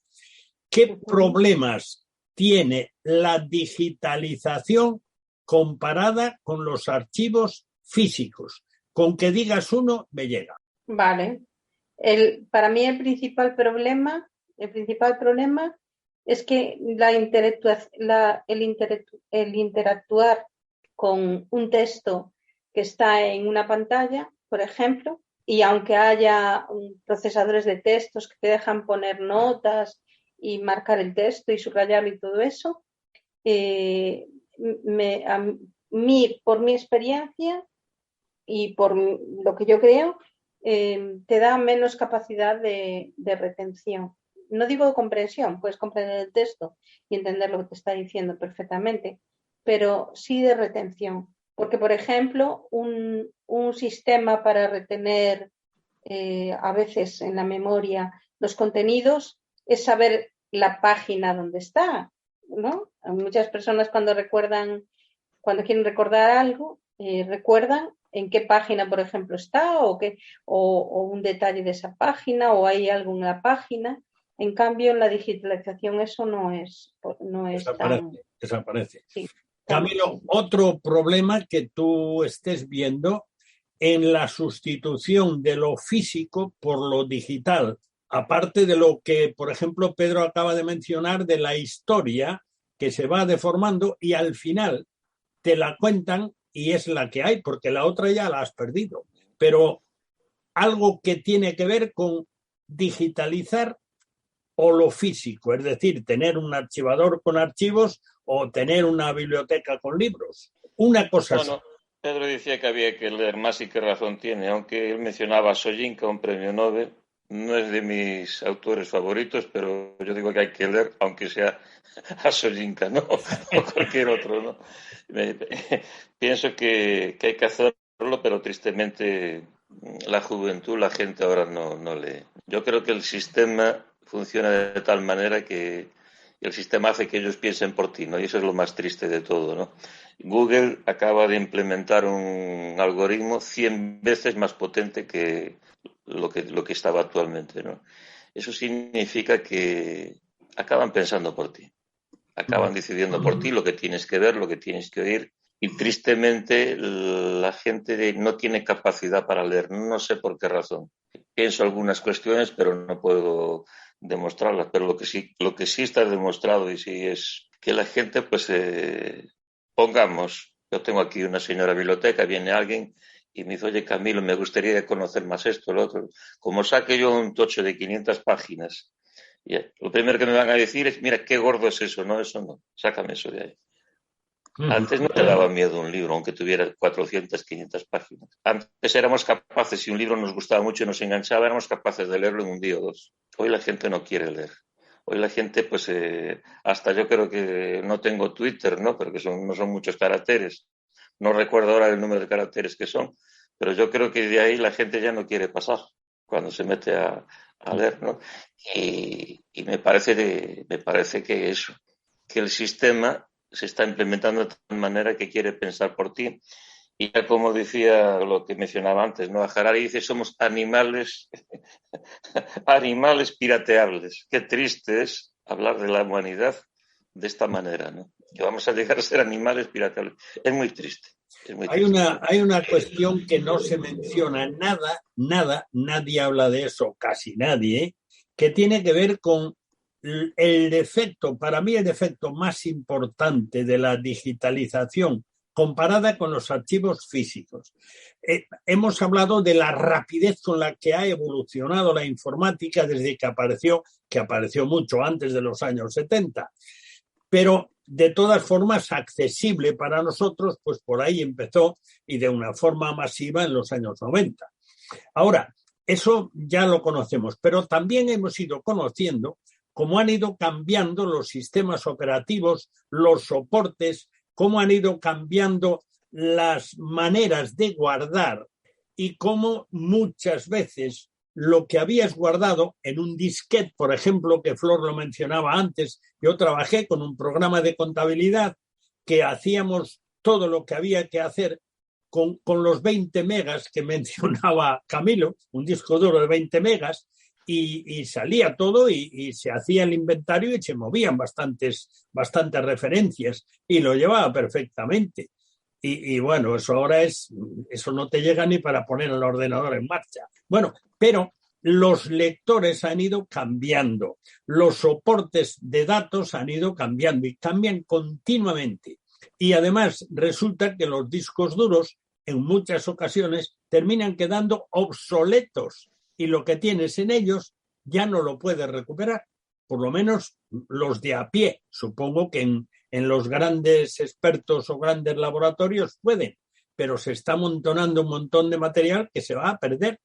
¿Qué problemas tiene la digitalización comparada con los archivos físicos? Con que digas uno, me llega. Vale. Para mí el principal problema es que el interactuar con un texto que está en una pantalla, por ejemplo, y aunque haya procesadores de textos que te dejan poner notas y marcar el texto y subrayarlo y todo eso, por mi experiencia y por lo que yo creo, te da menos capacidad de retención. No digo comprensión, puedes comprender el texto y entender lo que te está diciendo perfectamente, pero sí de retención. Porque, por ejemplo, un sistema para retener a veces en la memoria los contenidos es saber la página donde está, ¿no? Muchas personas cuando quieren recordar algo, recuerdan en qué página, por ejemplo, está o un detalle de esa página o hay algo en la página. En cambio, en la digitalización eso no es desaparece. Sí, Camilo, otro problema que tú estés viendo en la sustitución de lo físico por lo digital, aparte de lo que, por ejemplo, Pedro acaba de mencionar de la historia que se va deformando y al final te la cuentan y es la que hay, porque la otra ya la has perdido. Pero algo que tiene que ver con digitalizar o lo físico, es decir, tener un archivador con archivos o tener una biblioteca con libros. Una cosa así. Pedro decía que había que leer más y qué razón tiene, aunque él mencionaba a Soyinka, un premio Nobel. No es de mis autores favoritos, pero yo digo que hay que leer, aunque sea a Soyinka, ¿no? O cualquier otro, ¿no? Pienso que hay que hacerlo, pero tristemente la juventud, la gente ahora no lee. Yo creo que el sistema funciona de tal manera que el sistema hace que ellos piensen por ti, ¿no? Y eso es lo más triste de todo, ¿no? Google acaba de implementar un algoritmo 100 veces más potente que lo que estaba actualmente, ¿no? Eso significa que acaban pensando por ti, acaban decidiendo por ti lo que tienes que ver, lo que tienes que oír y tristemente la gente no tiene capacidad para leer, no sé por qué razón. Pienso algunas cuestiones, pero no puedo demostrarlas. Pero lo que sí está demostrado y sí es que la gente, pues, pongamos, yo tengo aquí una señora biblioteca, viene alguien y me dice, oye, Camilo, me gustaría conocer más esto, lo otro. Como saque yo un tocho de 500 páginas, y lo primero que me van a decir es, mira, qué gordo es eso, no, sácame eso de ahí. Antes no te daba miedo un libro, aunque tuviera 400, 500 páginas. Antes éramos capaces, si un libro nos gustaba mucho y nos enganchaba, éramos capaces de leerlo en un día o dos. Hoy la gente no quiere leer. Hoy la gente, pues, hasta yo creo que no tengo Twitter, ¿no? Pero que no son muchos caracteres. No recuerdo ahora el número de caracteres que son, pero yo creo que de ahí la gente ya no quiere pasar cuando se mete a leer, ¿no? Y me parece que eso, que el sistema se está implementando de tal manera que quiere pensar por ti. Y ya como decía lo que mencionaba antes, ¿no? Harari dice, somos animales pirateables. Qué triste es hablar de la humanidad de esta manera, ¿no? Que vamos a llegar a ser animales pirateables. Es muy triste. Hay una cuestión que no se menciona nadie habla de eso, casi nadie, que tiene que ver con el defecto, para mí el defecto más importante de la digitalización comparada con los archivos físicos. Hemos hablado de la rapidez con la que ha evolucionado la informática desde que apareció mucho antes de los años 70, pero de todas formas accesible para nosotros, pues por ahí empezó y de una forma masiva en los años 90. Ahora, eso ya lo conocemos, pero también hemos ido conociendo cómo han ido cambiando los sistemas operativos, los soportes, cómo han ido cambiando las maneras de guardar y cómo muchas veces lo que habías guardado en un disquete, por ejemplo, que Flor lo mencionaba antes, yo trabajé con un programa de contabilidad que hacíamos todo lo que había que hacer con los 20 megas que mencionaba Camilo, un disco duro de 20 megas, y salía todo y se hacía el inventario y se movían bastantes referencias y lo llevaba perfectamente. Y bueno, eso no te llega ni para poner el ordenador en marcha. Bueno, pero los lectores han ido cambiando, los soportes de datos han ido cambiando y cambian continuamente. Y además resulta que los discos duros en muchas ocasiones terminan quedando obsoletos y lo que tienes en ellos ya no lo puedes recuperar. Por lo menos los de a pie. Supongo que en los grandes expertos o grandes laboratorios pueden, pero se está amontonando un montón de material que se va a perder,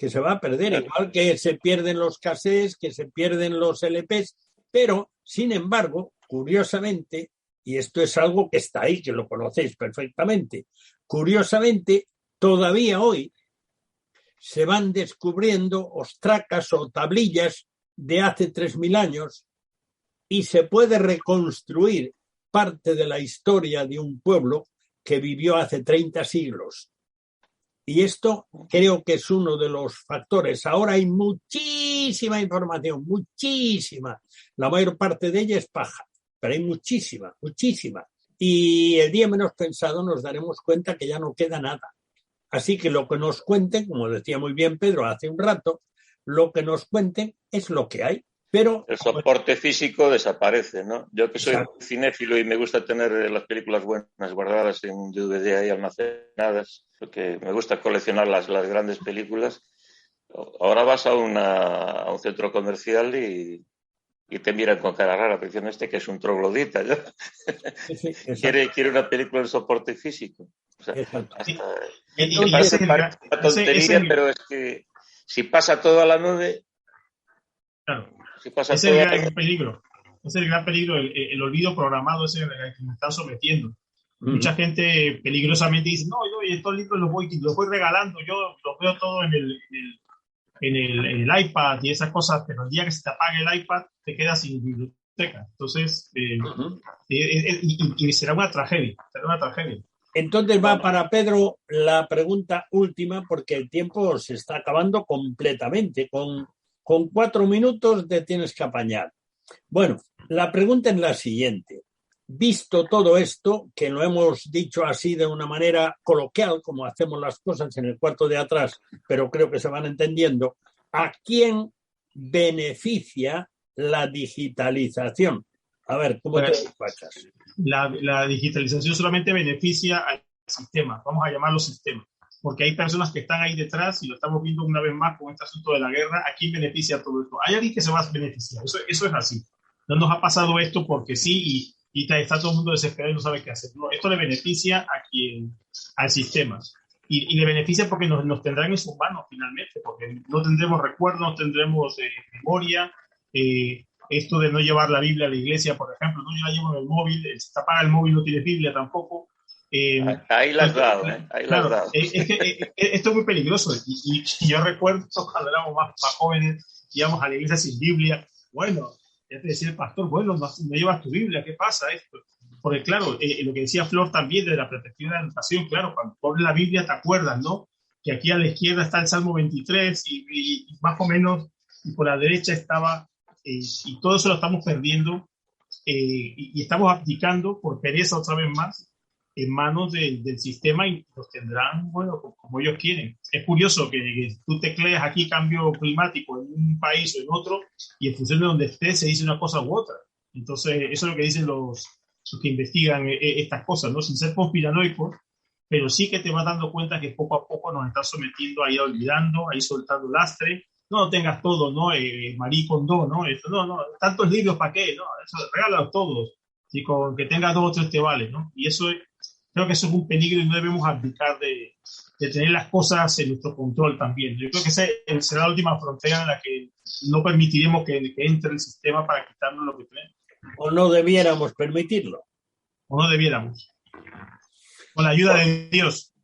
igual que se pierden los cassettes, que se pierden los LPs, pero, sin embargo, curiosamente, y esto es algo que está ahí, que lo conocéis perfectamente, curiosamente, todavía hoy se van descubriendo ostracas o tablillas de hace 3.000 años y se puede reconstruir parte de la historia de un pueblo que vivió hace 30 siglos. Y esto creo que es uno de los factores. Ahora hay muchísima información, muchísima. La mayor parte de ella es paja, pero hay muchísima. Y el día menos pensado nos daremos cuenta que ya no queda nada. Así que lo que nos cuenten, como decía muy bien Pedro hace un rato, lo que nos cuenten es lo que hay. Pero el soporte físico desaparece, ¿no? Yo que soy cinéfilo y me gusta tener las películas buenas guardadas en un DVD ahí almacenadas, porque me gusta coleccionar las grandes películas. Ahora vas a un centro comercial y te miran con cara rara, pero dicen que es un troglodita, ¿no? Sí, quiere una película en soporte físico. O sea, parece una tontería, pero es que si pasa todo a la nube... Claro. Ese es el gran peligro. Ese es el gran peligro, el olvido programado ese al que me están sometiendo. Mucha gente peligrosamente dice, no, yo estos libros los voy regalando, yo los veo todo en el iPad y esas cosas, pero el día que se te apague el iPad te quedas sin biblioteca. Entonces, y será una tragedia. Entonces va para Pedro la pregunta última, porque el tiempo se está acabando completamente. Con 4 minutos te tienes que apañar. Bueno, la pregunta es la siguiente. visto todo esto, que lo hemos dicho así de una manera coloquial, como hacemos las cosas en el cuarto de atrás, pero creo que se van entendiendo, ¿a quién beneficia la digitalización? A ver, ¿cómo te despachas? La digitalización solamente beneficia al sistema, vamos a llamarlo sistema, porque hay personas que están ahí detrás y lo estamos viendo una vez más con este asunto de la guerra. ¿A quién beneficia todo esto? Hay alguien que se va a beneficiar, eso es así. No nos ha pasado esto porque sí y está todo el mundo desesperado y no sabe qué hacer. No, esto le beneficia al sistema y le beneficia porque nos tendrán en sus manos finalmente, porque no tendremos recuerdos, no tendremos memoria. Esto de no llevar la Biblia a la iglesia, por ejemplo, no, yo la llevo en el móvil, si te apaga el móvil no tienes Biblia tampoco. Ahí las has dado, ahí las has dado. Es que esto es muy peligroso y yo recuerdo cuando éramos más jóvenes, íbamos a la iglesia sin Biblia. Bueno, ya te decía el pastor, bueno, no llevas tu Biblia, ¿qué pasa esto? Porque claro, lo que decía Flor también de la perspectiva de la anotación, claro, cuando pones la Biblia te acuerdas, ¿no? Que aquí a la izquierda está el Salmo 23 y más o menos, y por la derecha estaba, y todo eso lo estamos perdiendo y estamos aplicando por pereza otra vez más en manos del sistema y los tendrán, bueno, como ellos quieren. Es curioso que tú tecleas aquí cambio climático en un país o en otro y en función de donde estés se dice una cosa u otra. Entonces, eso es lo que dicen los que investigan estas cosas, ¿no? Sin ser conspiranoicos, pero sí que te vas dando cuenta que poco a poco nos están sometiendo ahí olvidando, ahí soltando lastre. No tengas todo, ¿no? Marie Kondo, ¿no? Esto, no, tantos libros, ¿para qué? No, eso, regálalos todos. Y con que tengas 2 o 3 te vale, ¿no? Y eso creo que eso es un peligro y no debemos abdicar de tener las cosas en nuestro control también. Yo creo que esa será la última frontera en la que no permitiremos que entre el sistema para quitarnos lo que tenemos. ¿O no debiéramos permitirlo? O no debiéramos. Con la ayuda de Dios.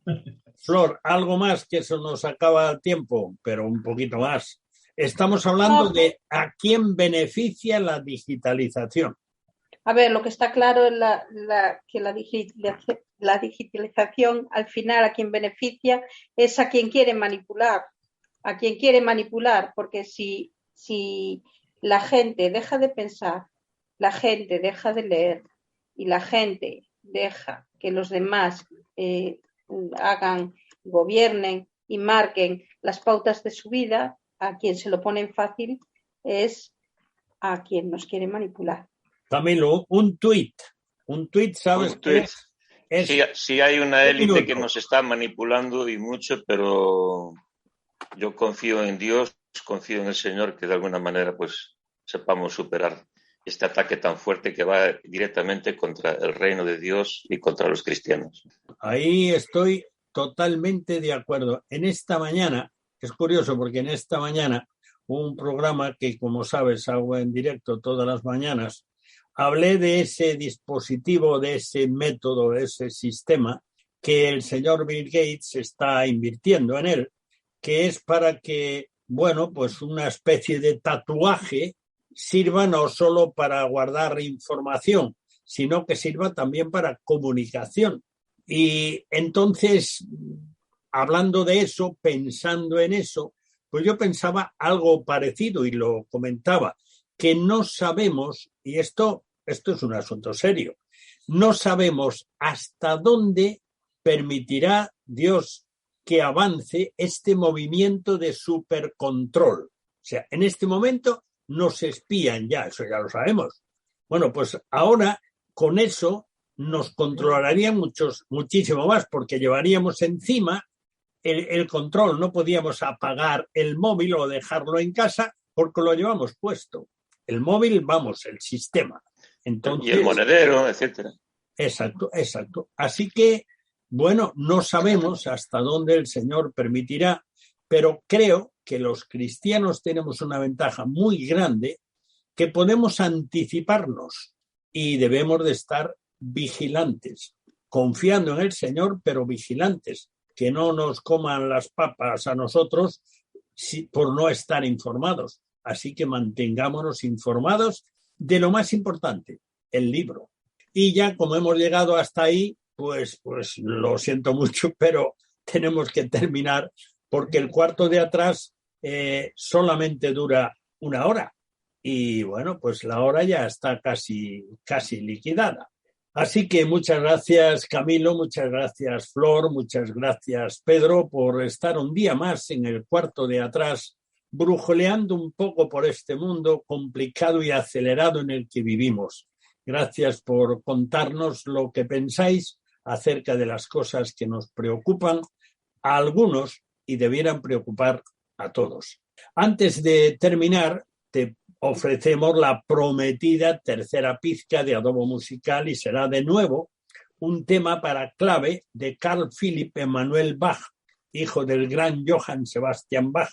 Flor, algo más, que eso nos acaba el tiempo, pero un poquito más. Estamos hablando de a quién beneficia la digitalización. A ver, lo que está claro es que la digitalización al final a quien beneficia es a quien quiere manipular. A quien quiere manipular, porque si la gente deja de pensar, la gente deja de leer y la gente deja que los demás gobiernen y marquen las pautas de su vida, a quien se lo ponen fácil es a quien nos quiere manipular. Camilo, un tuit, ¿sabes? Un tuit. Sí, hay una élite que nos está manipulando y mucho, pero yo confío en Dios, confío en el Señor, que de alguna manera pues sepamos superar este ataque tan fuerte que va directamente contra el reino de Dios y contra los cristianos. Ahí estoy totalmente de acuerdo. En esta mañana, es curioso porque en esta mañana un programa que, como sabes, hago en directo todas las mañanas, hablé de ese dispositivo, de ese método, de ese sistema que el señor Bill Gates está invirtiendo en él, que es para que, bueno, pues una especie de tatuaje sirva no solo para guardar información, sino que sirva también para comunicación. Y entonces, hablando de eso, pensando en eso, pues yo pensaba algo parecido y lo comentaba, que no sabemos, y esto es un asunto serio, no sabemos hasta dónde permitirá Dios que avance este movimiento de supercontrol. O sea, en este momento nos espían ya, eso ya lo sabemos. Bueno, pues ahora con eso nos controlarían muchísimo más, porque llevaríamos encima el control. No podíamos apagar el móvil o dejarlo en casa porque lo llevamos puesto. El móvil, vamos, el sistema. Entonces, y el monedero, etcétera. Exacto. Así que, bueno, no sabemos hasta dónde el Señor permitirá, pero creo que los cristianos tenemos una ventaja muy grande, que podemos anticiparnos y debemos de estar vigilantes, confiando en el Señor, pero vigilantes, que no nos coman las papas a nosotros por no estar informados. Así que mantengámonos informados de lo más importante, el libro. Y ya como hemos llegado hasta ahí, pues lo siento mucho, pero tenemos que terminar porque el cuarto de atrás solamente dura 1 hora. Y bueno, pues la hora ya está casi liquidada. Así que muchas gracias, Camilo, muchas gracias, Flor, muchas gracias, Pedro, por estar un día más en el cuarto de atrás, brujoleando un poco por este mundo complicado y acelerado en el que vivimos. Gracias por contarnos lo que pensáis acerca de las cosas que nos preocupan a algunos y debieran preocupar a todos. Antes de terminar, te ofrecemos la prometida tercera pizca de adobo musical y será de nuevo un tema para clave de Carl Philipp Emanuel Bach, hijo del gran Johann Sebastian Bach,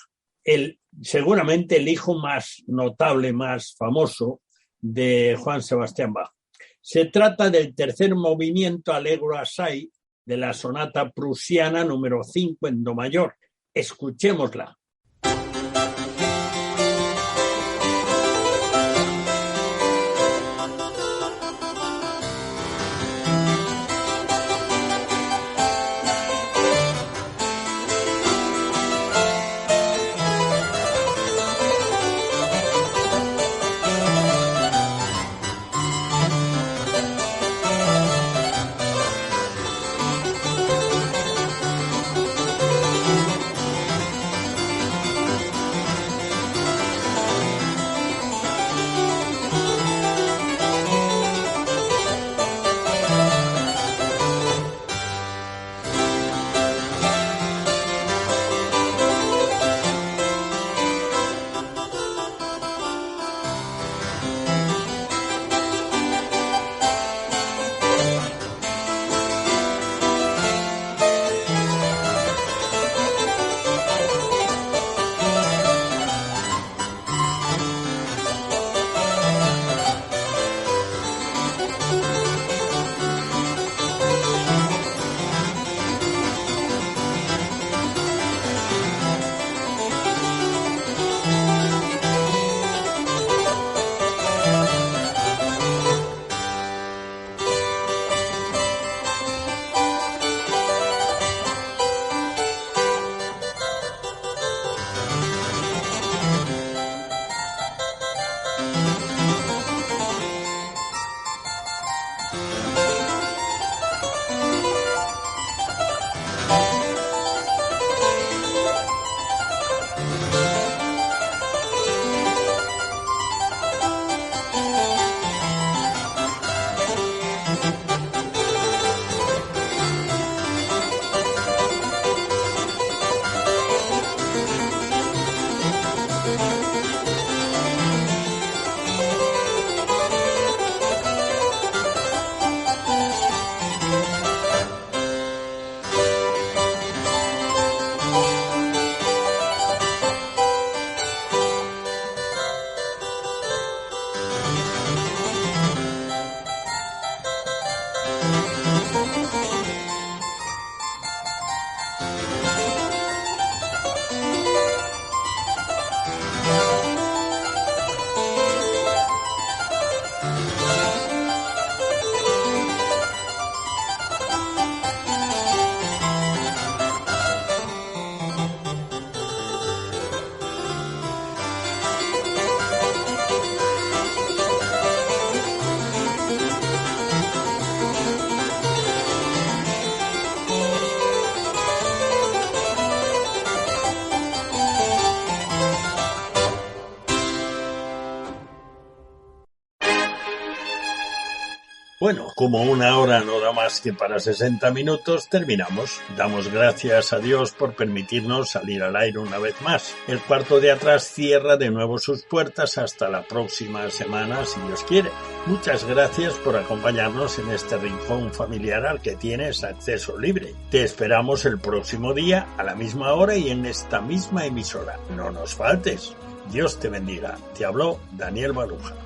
seguramente el hijo más notable, más famoso de Juan Sebastián Bach. Se trata del tercer movimiento Allegro assai de la sonata prusiana número 5 en do mayor. Escuchémosla. Bueno, como una hora no da más que para 60 minutos, terminamos. Damos gracias a Dios por permitirnos salir al aire una vez más. El cuarto de atrás cierra de nuevo sus puertas hasta la próxima semana, si Dios quiere. Muchas gracias por acompañarnos en este rincón familiar al que tienes acceso libre. Te esperamos el próximo día, a la misma hora y en esta misma emisora. No nos faltes. Dios te bendiga. Te habló Daniel Baluja.